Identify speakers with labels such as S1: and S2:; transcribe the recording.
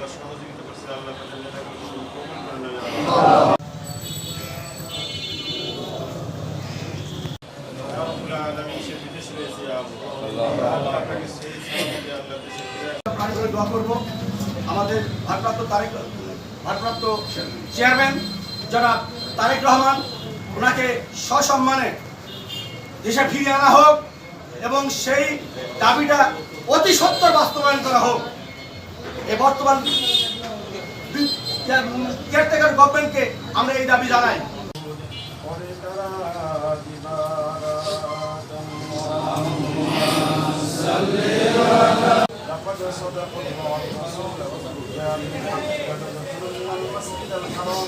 S1: যারা সহযোগিতা করছে আল্লাহ তাদের নেতাকে কবুল করে নেন। রব্বুল আলামিন সে বিদেশে রয়েছে আল্লাহ তাকে সেই সালামতে আল্লাহ দেশে ফিরে
S2: দোয়া করব। আমাদের ভারপ্রাপ্ত চেয়ারম্যান জনাব তারেক রহমান, ওনাকে সসম্মানে দেশে ফিরিয়ে আনা হোক এবং সেই দাবিটা অতি সত্বর বাস্তবায়ন করা হোক। এই বর্তমান কেয়ারটেকার গভর্নমেন্টকে আমরা এই দাবি জানাই।
S1: لقد صدق الله رسوله الرؤيا بالحق لتدخلن المسجد الحرام